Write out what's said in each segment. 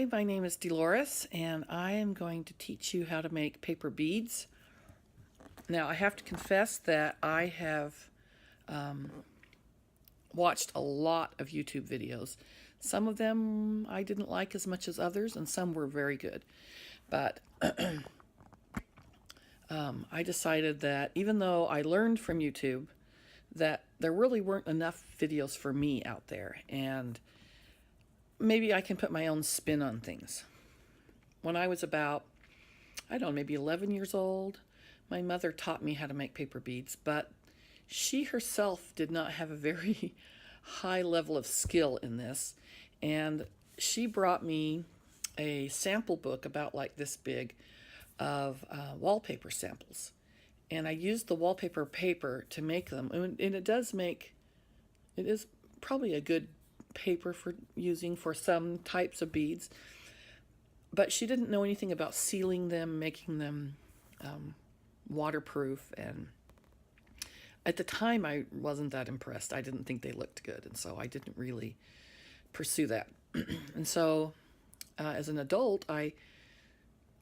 Hi, my name is Dolores, and I am going to teach you how to make paper beads. Now, I have to confess that I have watched a lot of YouTube videos. Some of them I didn't like as much as others, and some were very good. But I decided that even though I learned from YouTube, that there really weren't enough videos for me out there, and maybe I can put my own spin on things. When I was about, I don't know, maybe 11 years old, my mother taught me how to make paper beads, but she herself did not have a very high level of skill in this, and she brought me a sample book about like this big of wallpaper samples, and I used the wallpaper paper to make them, and it is probably a good paper for using for some types of beads, but she didn't know anything about sealing them, making them waterproof, and at the time I wasn't that impressed. I didn't think they looked good, and so I didn't really pursue that. And so as an adult, I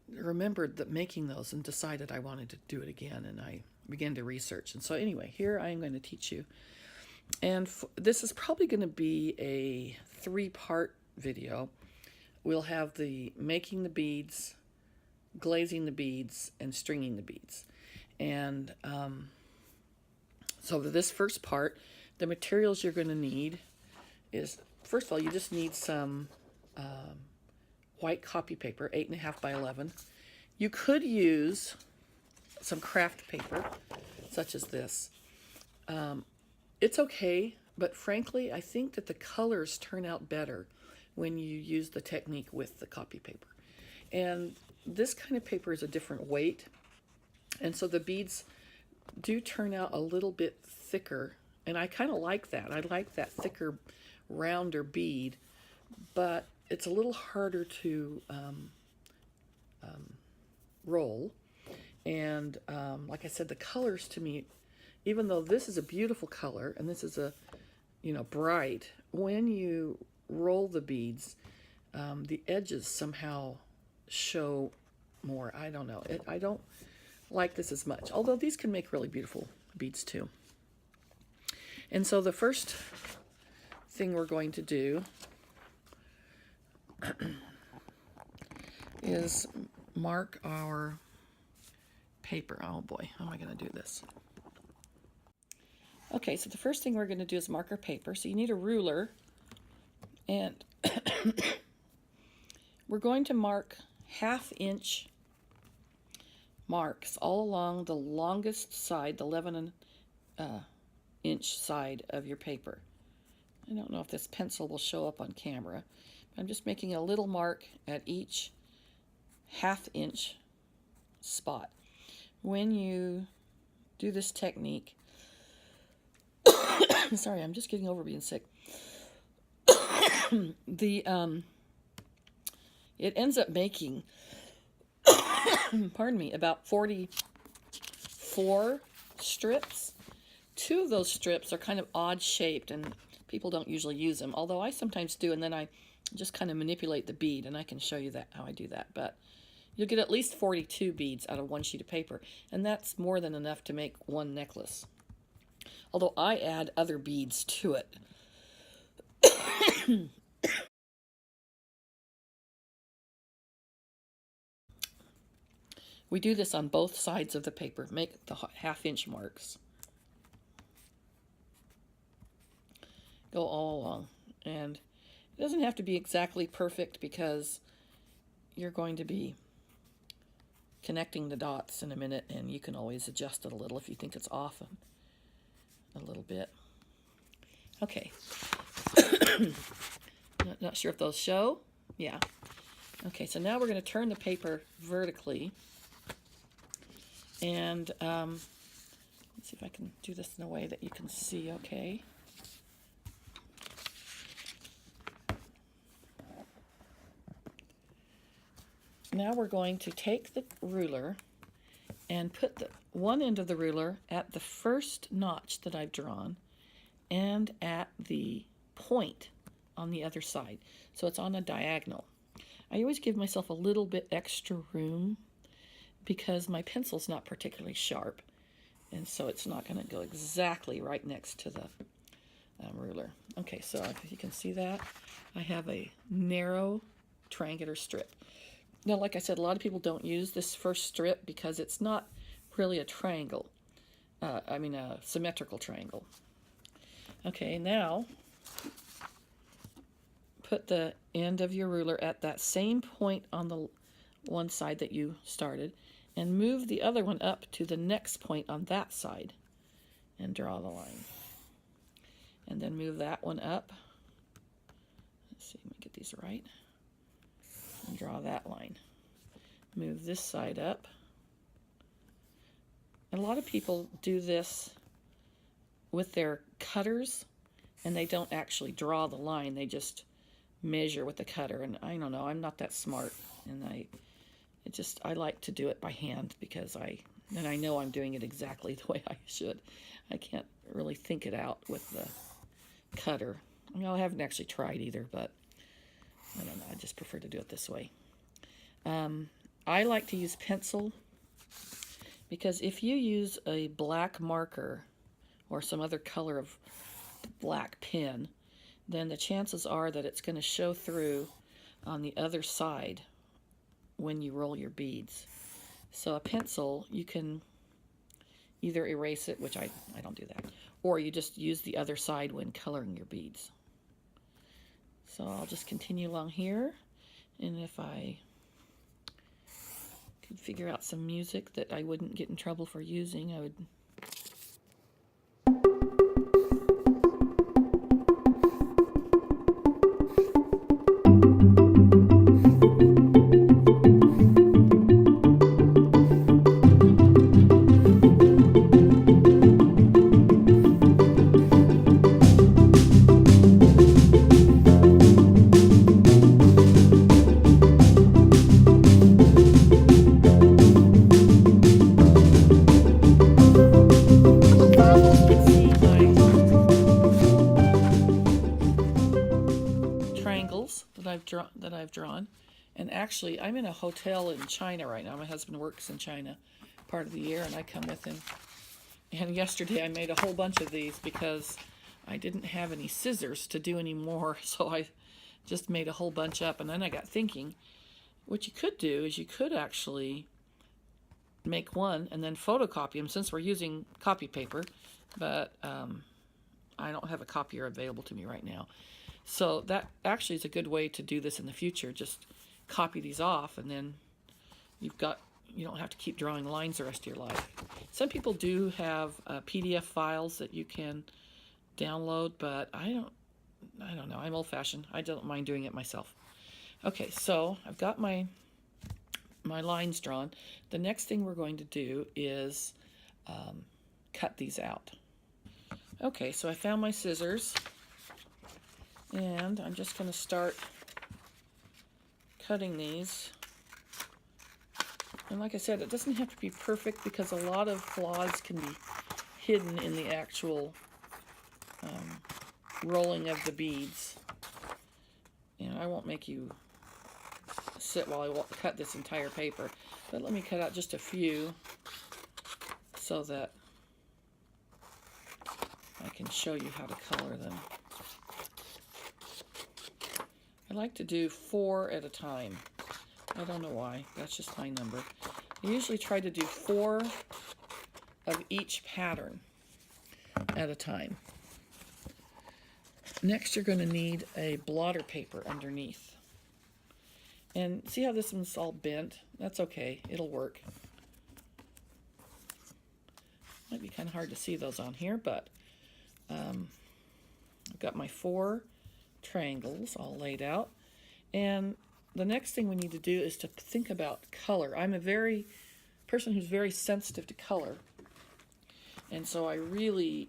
remembered that making those and decided I wanted to do it again, and I began to research. And so anyway, here I am going to teach you. And this is probably going to be a 3-part video. We'll have the making the beads, glazing the beads, and stringing the beads. And so for this first part, the materials you're going to need is, first of all, you just need some white copy paper, 8.5 by 11. You could use some craft paper, such as this. It's okay, but frankly, I think that the colors turn out better when you use the technique with the copy paper. And this kind of paper is a different weight, and so the beads do turn out a little bit thicker, and I kind of like that. I like that thicker, rounder bead, but it's a little harder to roll. And like I said, the colors to me, even though this is a beautiful color and this is a, bright, when you roll the beads, the edges somehow show more. I don't know. I don't like this as much, although these can make really beautiful beads too. And so the first thing we're going to do is mark our paper. Oh boy, how am I going to do this? Okay, so the first thing we're going to do is mark our paper. So you need a ruler, and we're going to mark 1/2-inch marks all along the longest side, the 11-inch side of your paper. I don't know if this pencil will show up on camera. I'm just making a little mark at each 1/2-inch spot. When you do this technique, sorry, I'm just getting over being sick. It ends up making, pardon me, about 44 strips. 2 of those strips are kind of odd shaped, and people don't usually use them, although I sometimes do, and then I just kind of manipulate the bead, and I can show you that how I do that. But you'll get at least 42 beads out of 1 sheet of paper, and that's more than enough to make 1 necklace. Although I add other beads to it. We do this on both sides of the paper. Make the 1/2-inch marks. Go all along. And it doesn't have to be exactly perfect because you're going to be connecting the dots in a minute, and you can always adjust it a little if you think it's off a little bit. Okay. Not sure if those show. Yeah. Okay, so now we're going to turn the paper vertically. And let's see if I can do this in a way that you can see okay. Now we're going to take the ruler and put the one end of the ruler at the first notch that I've drawn and at the point on the other side. So it's on a diagonal. I always give myself a little bit extra room because my pencil's not particularly sharp, and so it's not going to go exactly right next to the ruler. Okay, so if you can see that, I have a narrow triangular strip. Now, like I said, a lot of people don't use this first strip because it's not really a triangle. A symmetrical triangle. Okay, now put the end of your ruler at that same point on the one side that you started, and move the other one up to the next point on that side and draw the line. And then move that one up. Let's see, let me get these right. And draw that line. Move this side up. And a lot of people do this with their cutters, and they don't actually draw the line. They just measure with the cutter. And I don't know, I'm not that smart, and I like to do it by hand because I know I'm doing it exactly the way I should. I can't really think it out with the cutter. I haven't actually tried either, but I don't know. I just prefer to do it this way. I like to use pencil because if you use a black marker or some other color of black pen, then the chances are that it's going to show through on the other side when you roll your beads. So a pencil, you can either erase it, which I don't do that, or you just use the other side when coloring your beads. So I'll just continue along here, and if I could figure out some music that I wouldn't get in trouble for using, I would. That I've drawn. And actually, I'm in a hotel in China right now. My husband works in China part of the year, and I come with him. And yesterday I made a whole bunch of these because I didn't have any scissors to do any more, so I just made a whole bunch up. And then I got thinking, what you could do is you could actually make one and then photocopy them, since we're using copy paper, but I don't have a copier available to me right now. So that actually is a good way to do this in the future. Just copy these off, and then you don't have to keep drawing lines the rest of your life. Some people do have PDF files that you can download, but I don't know. I'm old-fashioned. I don't mind doing it myself. Okay, so I've got my lines drawn. The next thing we're going to do is cut these out. Okay, so I found my scissors. And I'm just going to start cutting these. And like I said, it doesn't have to be perfect because a lot of flaws can be hidden in the actual rolling of the beads. And I won't make you sit while I cut this entire paper, but let me cut out just a few so that I can show you how to color them. I like to do 4 at a time. I don't know why. That's just my number. I usually try to do 4 of each pattern at a time. Next, you're going to need a blotter paper underneath. And see how this one's all bent? That's okay. It'll work. Might be kind of hard to see those on here, but I've got my 4 triangles all laid out, and the next thing we need to do is to think about color. I'm a person who's very sensitive to color, and so I really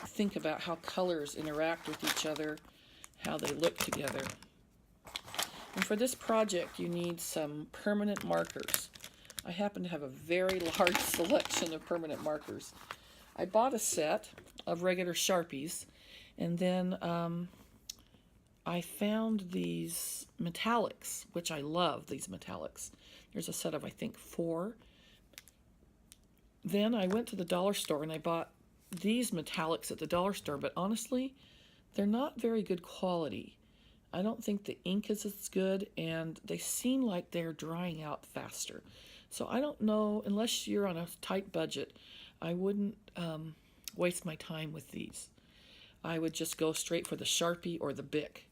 think about how colors interact with each other, how they look together. And for this project you need some permanent markers. I happen to have a very large selection of permanent markers. I bought a set of regular Sharpies, and then I found these metallics, which I love, these metallics. There's a set of, I think, 4. Then I went to the dollar store and I bought these metallics at the dollar store, but honestly, they're not very good quality. I don't think the ink is as good, and they seem like they're drying out faster. So I don't know, unless you're on a tight budget, I wouldn't waste my time with these. I would just go straight for the Sharpie or the Bic.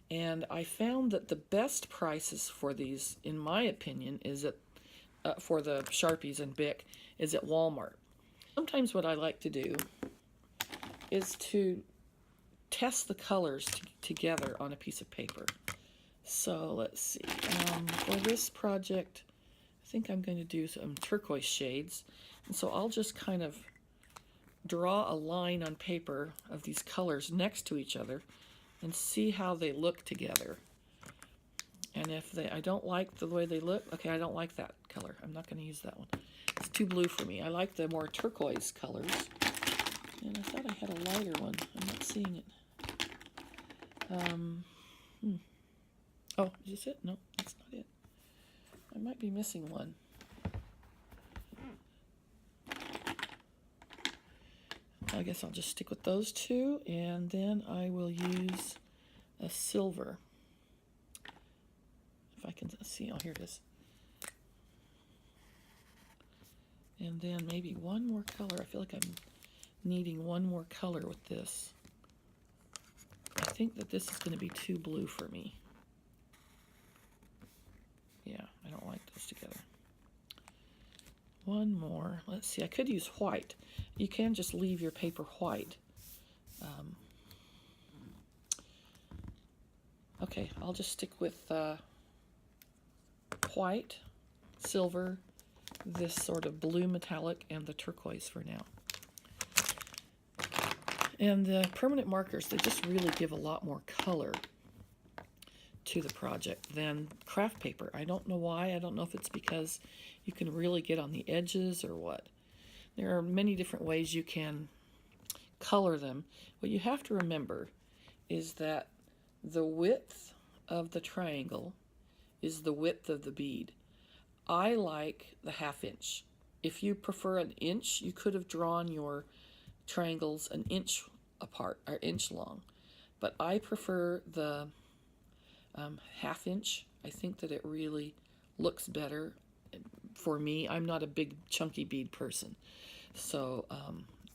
And I found that the best prices for these, in my opinion, is at for the Sharpies and Bic, is at Walmart. Sometimes what I like to do is to test the colors together on a piece of paper. So let's see. For this project, I think I'm going to do some turquoise shades. And so I'll just kind of draw a line on paper of these colors next to each other and see how they look together. And if I don't like the way they look, okay, I don't like that color. I'm not going to use that one. It's too blue for me. I like the more turquoise colors. And I thought I had a lighter one. I'm not seeing it. Oh, is this it? No, that's not it. I might be missing one. I guess I'll just stick with those 2, and then I will use a silver. If I can see, oh, here it is. And then maybe one more color. I feel like I'm needing one more color with this. I think that this is going to be too blue for me. Yeah, I don't like those together. One more. Let's see, I could use white. You can just leave your paper white. Okay, I'll just stick with white, silver, this sort of blue metallic, and the turquoise for now. And the permanent markers, they just really give a lot more color to the project than craft paper. I don't know why. I don't know if it's because you can really get on the edges or what. There are many different ways you can color them. What you have to remember is that the width of the triangle is the width of the bead. I like the 1/2 inch. If you prefer an inch, you could have drawn your triangles an inch apart, or inch long. But I prefer the 1/2 inch. I think that it really looks better for me. I'm not a big chunky bead person, so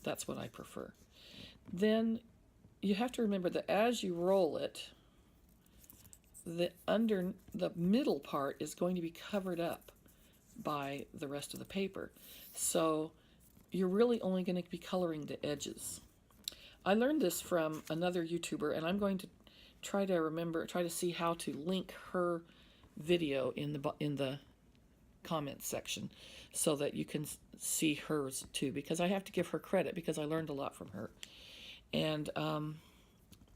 that's what I prefer. Then you have to remember that as you roll it, the middle part is going to be covered up by the rest of the paper. So you're really only going to be coloring the edges. I learned this from another YouTuber, and I'm going to try to see how to link her video in the comments section so that you can see hers too, because I have to give her credit because I learned a lot from her. And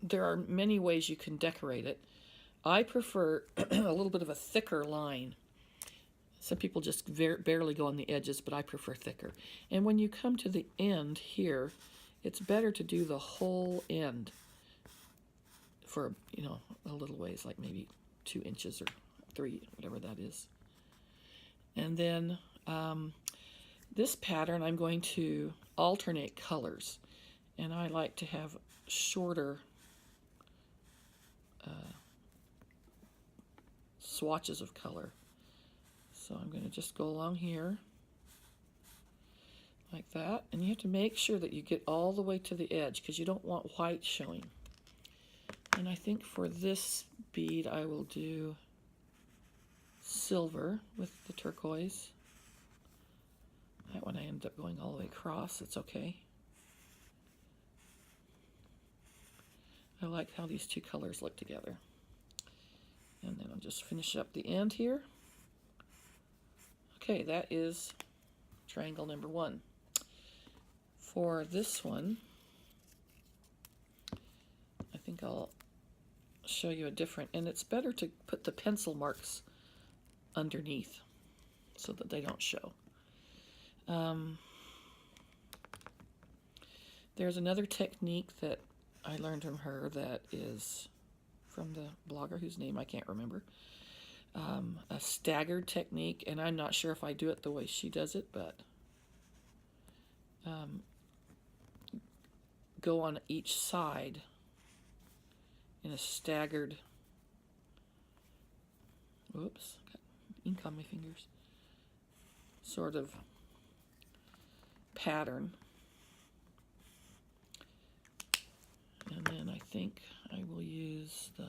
there are many ways you can decorate it. I prefer a little bit of a thicker line. Some people just barely go on the edges, but I prefer thicker. And when you come to the end here, it's better to do the whole end for, a little ways, like maybe 2 inches or 3, whatever that is. And then this pattern, I'm going to alternate colors. And I like to have shorter swatches of color. So I'm going to just go along here like that. And you have to make sure that you get all the way to the edge because you don't want white showing. And I think for this bead I will do silver with the turquoise. That one I ended up going all the way across. It's okay. I like how these 2 colors look together. And then I'll just finish up the end here. Okay, that is triangle number 1. For this one, I think I'll show you a different, and it's better to put the pencil marks underneath so that they don't show. There's another technique that I learned from her that is from the blogger whose name I can't remember. A staggered technique, and I'm not sure if I do it the way she does it, but go on each side in a staggered, whoops, got ink on my fingers, sort of pattern. And then I think I will use the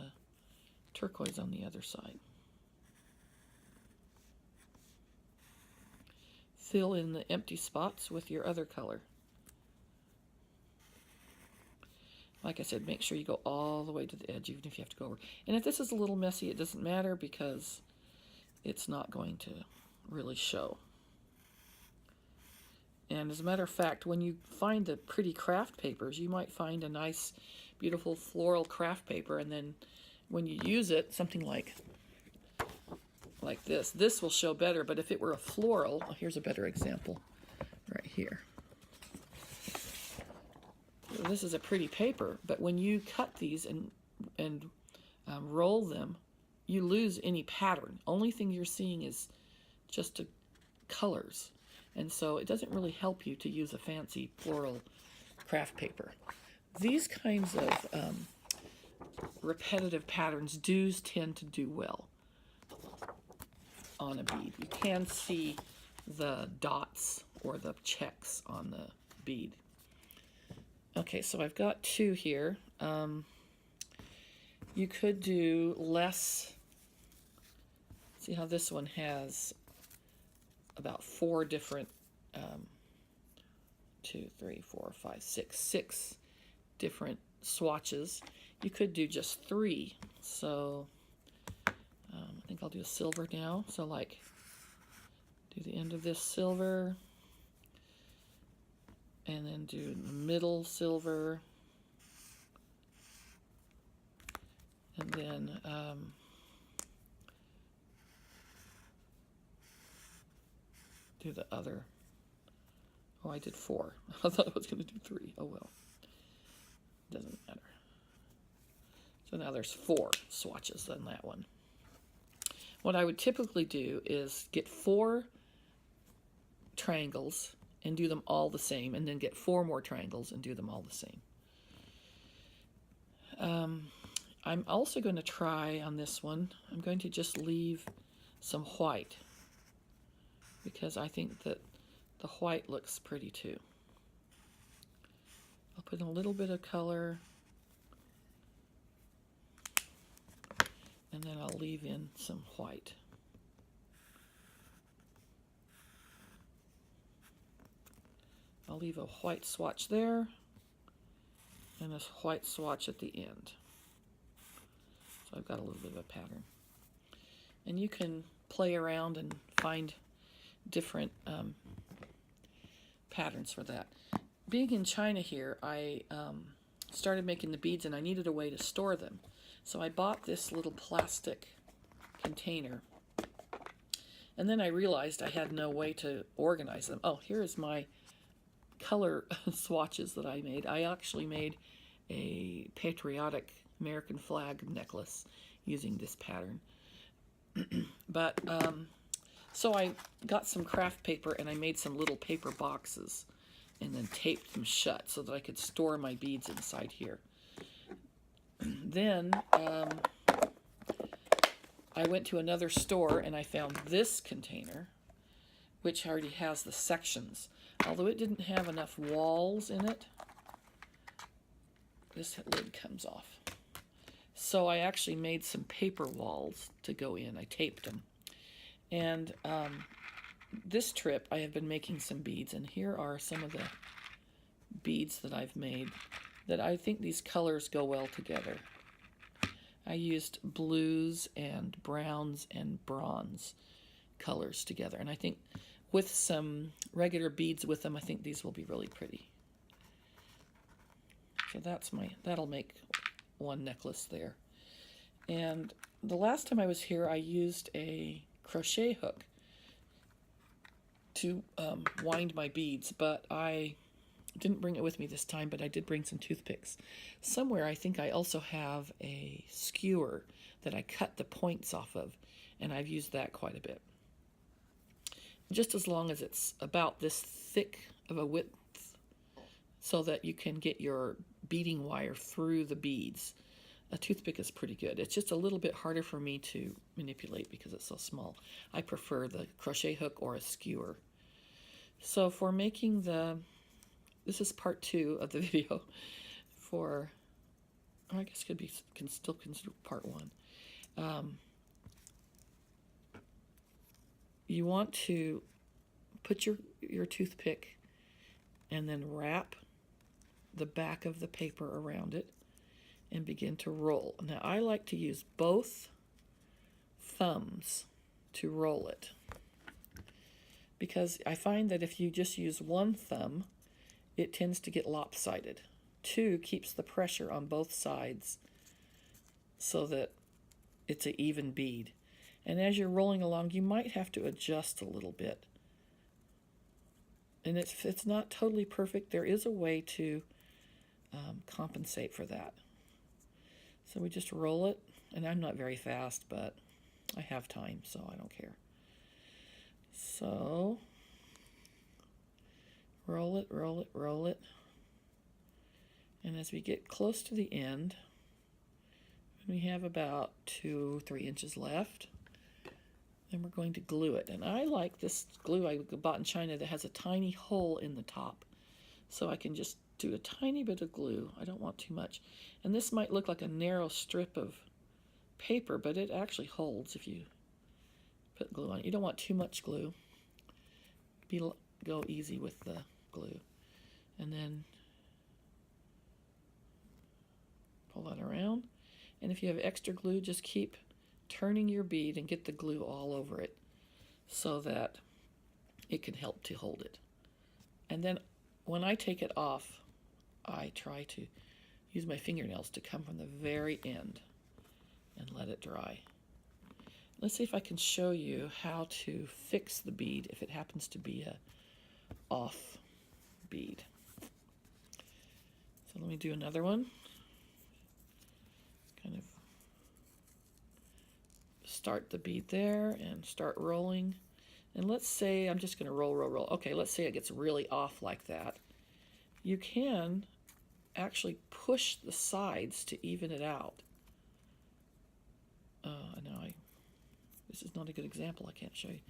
turquoise on the other side. Fill in the empty spots with your other color. Like I said, make sure you go all the way to the edge, even if you have to go over. And if this is a little messy, it doesn't matter because it's not going to really show. And as a matter of fact, when you find the pretty craft papers, you might find a nice, beautiful floral craft paper, and then when you use it, something like this will show better. But if it were a floral, here's a better example right here. This is a pretty paper, but when you cut these and roll them, you lose any pattern. Only thing you're seeing is just the colors. And so it doesn't really help you to use a fancy floral craft paper. These kinds of repetitive patterns do tend to do well on a bead. You can see the dots or the checks on the bead. Okay, so I've got two here. You could do less. See how this one has about 4 different, 2, 3, 4, 5, 6 different swatches. You could do just 3. So I think I'll do a silver now. So like, do the end of this silver, and then do the middle silver, and then do the other. Oh, I did 4. I thought I was going to do 3. Oh well, doesn't matter. So now there's 4 swatches on that one. What I would typically do is get 4 triangles and do them all the same, and then get 4 more triangles and do them all the same. I'm also going to try on this one, I'm going to just leave some white, because I think that the white looks pretty too. I'll put in a little bit of color, and then I'll leave in some white. I'll leave a white swatch there and a white swatch at the end. So I've got a little bit of a pattern. And you can play around and find different patterns for that. Being in China here, I started making the beads, and I needed a way to store them. So I bought this little plastic container, and then I realized I had no way to organize them. Oh, here is my color swatches that I made. I actually made a patriotic American flag necklace using this pattern. But so I got some craft paper, and I made some little paper boxes and then taped them shut so that I could store my beads inside here. Then I went to another store, and I found this container, which already has the sections. Although it didn't have enough walls in it, this lid comes off. So I actually made some paper walls to go in. I taped them. And this trip I have been making some beads, and here are some of the beads that I've made that I think these colors go well together. I used blues and browns and bronze colors together, and I think with some regular beads with them, I think these will be really pretty. So that'll make one necklace there. And the last time I was here, I used a crochet hook to wind my beads, but I Didn't bring it with me this time, but I did bring some toothpicks. Somewhere I think I also have a skewer that I cut the points off of, and I've used that quite a bit. Just as long as it's about this thick of a width so that you can get your beading wire through the beads. A toothpick is pretty good. It's just a little bit harder for me to manipulate because it's so small. I prefer the crochet hook or a skewer. So for making this is part 2 of the video for, I guess can still consider part 1. You want to put your toothpick and then wrap the back of the paper around it and begin to roll. Now I like to use both thumbs to roll it, because I find that if you just use one thumb, it tends to get lopsided. 2 keeps the pressure on both sides so that it's an even bead. And as you're rolling along, you might have to adjust a little bit. And it's not totally perfect. There is a way to compensate for that. So we just roll it, and I'm not very fast, but I have time, so I don't care. So roll it, roll it, roll it. And as we get close to the end, we have about 2-3 inches left. Then we're going to glue it. And I like this glue I bought in China that has a tiny hole in the top. So I can just do a tiny bit of glue. I don't want too much. And this might look like a narrow strip of paper, but it actually holds if you put glue on it. You don't want too much glue. Go easy with the glue. And then pull that around. And if you have extra glue, just keep turning your bead and get the glue all over it so that it can help to hold it. And then when I take it off, I try to use my fingernails to come from the very end and let it dry. Let's see if I can show you how to fix the bead if it happens to be a off bead. So let me do another one. Kind of start the bead there and start rolling. And let's say I'm just going to roll, roll, roll. Okay, let's say it gets really off like that. You can actually push the sides to even it out. This is not a good example. I can't show you.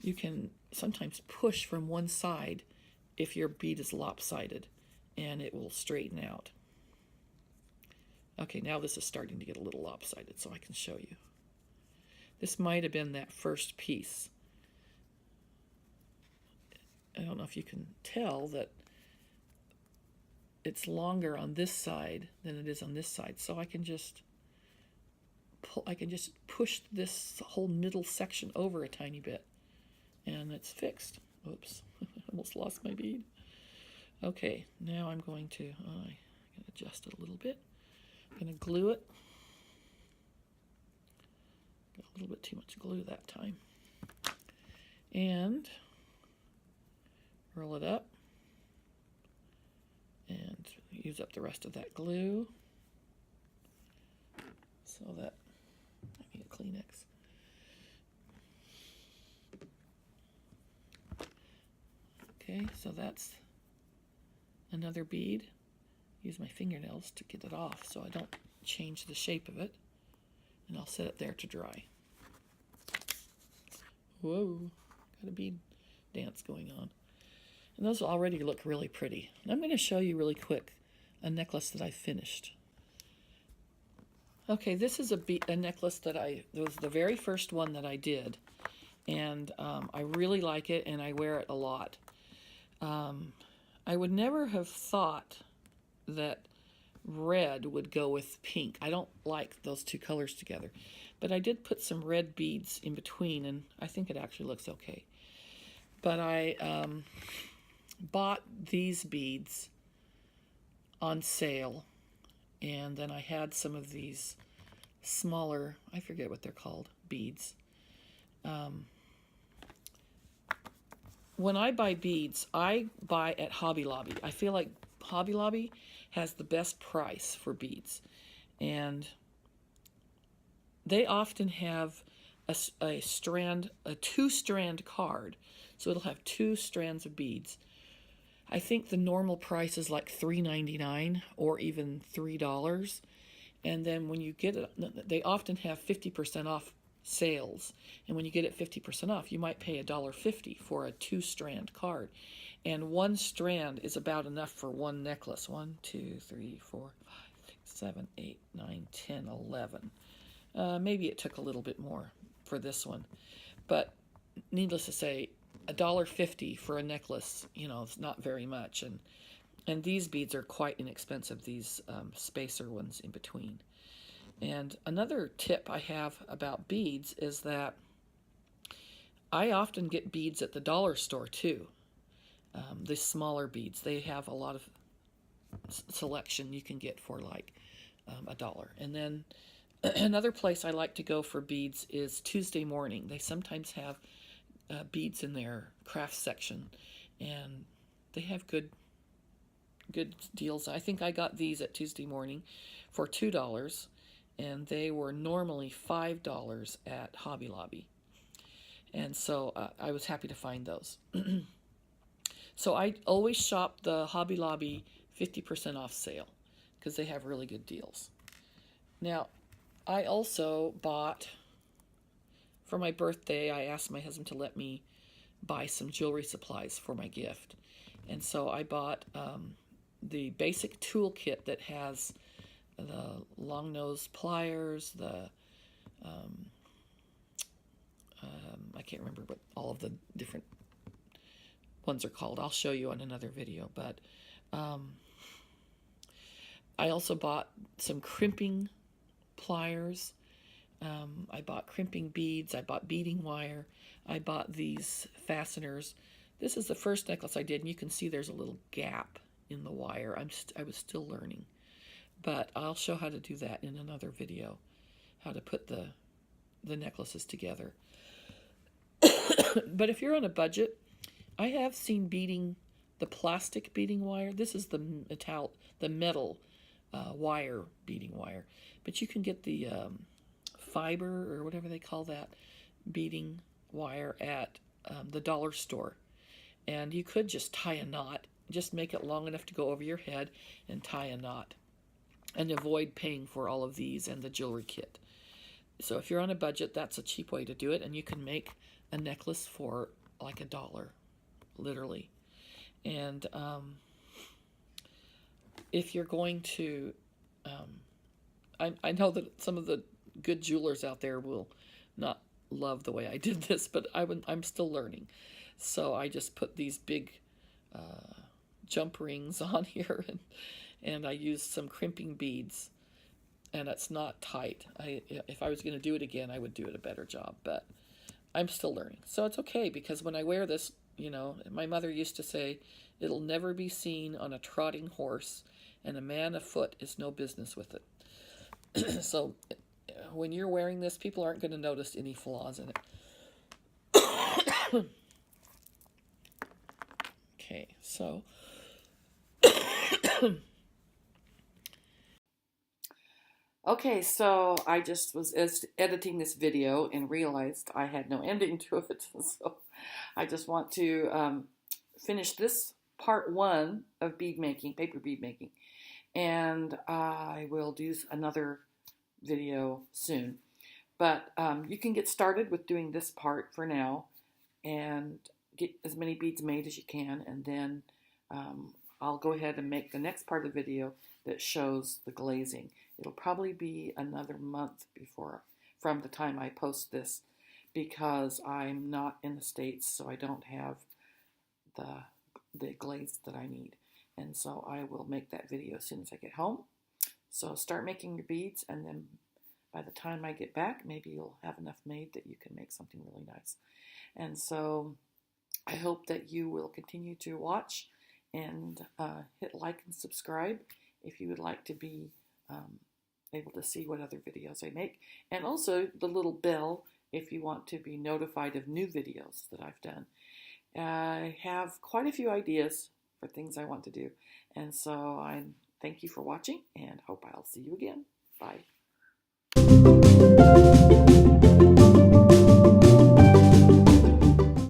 You can sometimes push from one side if your bead is lopsided, and it will straighten out. Okay, now this is starting to get a little lopsided, so I can show you. This might have been that first piece. I don't know if you can tell that it's longer on this side than it is on this side, so I can just push this whole middle section over a tiny bit, and it's fixed. Oops, I almost lost my bead. Okay, now I'm going to adjust it a little bit. I'm going to glue it. Got a little bit too much glue that time. And roll it up and use up the rest of that glue so that I need a Kleenex. Okay, so that's another bead. Use my fingernails to get it off so I don't change the shape of it, and I'll set it there to dry. Whoa, got a bead dance going on. And those already look really pretty. And I'm going to show you really quick a necklace that I finished. Okay, this is a necklace that it was the very first one that I did, and I really like it, and I wear it a lot. I would never have thought that red would go with pink. I don't like those two colors together, but I did put some red beads in between, and I think it actually looks okay. But I bought these beads on sale, and then I had some of these smaller, I forget what they're called, beads. when I buy beads, I buy at Hobby Lobby. I feel like Hobby Lobby has the best price for beads. And they often have a two-strand card. So it'll have two strands of beads. I think the normal price is like $3.99 or even $3. And then when you get it, they often have 50% off sales. And when you get it 50% off, you might pay $1.50 for a two-strand card. And one strand is about enough for one necklace. 1, 2, 3, 4, 5, 6, 7, 8, 9, 10, 11. Maybe it took a little bit more for this one. But needless to say, $1.50 for a necklace, it's not very much. And these beads are quite inexpensive, these spacer ones in between. And another tip I have about beads is that I often get beads at the dollar store too. The smaller beads, they have a lot of selection you can get for like $1. And then another place I like to go for beads is Tuesday Morning. They sometimes have beads in their craft section, and they have good deals. I think I got these at Tuesday Morning for $2, and they were normally $5 at Hobby Lobby. And so I was happy to find those. So I always shop the Hobby Lobby 50% off sale because they have really good deals. Now, I also bought, for my birthday, I asked my husband to let me buy some jewelry supplies for my gift. And so I bought the basic toolkit that has the long nose pliers, the I can't remember what all of the different ones are called. I'll show you on another video. But I also bought some crimping pliers. I bought crimping beads. I bought beading wire. I bought these fasteners. This is the first necklace I did, and you can see there's a little gap in the wire. I was still learning, but I'll show how to do that in another video, how to put the necklaces together. But if you're on a budget, I have seen the plastic beading wire. This is the metal wire beading wire, but you can get the fiber or whatever they call that beading wire at the dollar store, and you could just tie a knot. Just make it long enough to go over your head and tie a knot, and avoid paying for all of these and the jewelry kit. So if you're on a budget, that's a cheap way to do it, and you can make a necklace for like $1, literally. And if you're going to, I know that some of the good jewelers out there will not love the way I did this, but I'm still learning. So I just put these big jump rings on here, and I used some crimping beads, and it's not tight. If I was going to do it again, I would do it a better job, but I'm still learning. So it's okay, because when I wear this, my mother used to say, it'll never be seen on a trotting horse, and a man afoot is no business with it. So when you're wearing this, people aren't going to notice any flaws in it. Okay, so okay, so I just was editing this video and realized I had no ending to it. So I just want to finish this part 1 of bead making, paper bead making. And I will do another video soon. But you can get started with doing this part for now and get as many beads made as you can. And then I'll go ahead and make the next part of the video that shows the glazing. It'll probably be another month from the time I post this, because I'm not in the States, so I don't have the glaze that I need. And so I will make that video as soon as I get home. So start making your beads, and then by the time I get back, maybe you'll have enough made that you can make something really nice. And so I hope that you will continue to watch and hit like and subscribe if you would like to be able to see what other videos I make. And also the little bell if you want to be notified of new videos that I've done. I have quite a few ideas for things I want to do. And so I thank you for watching and hope I'll see you again. Bye.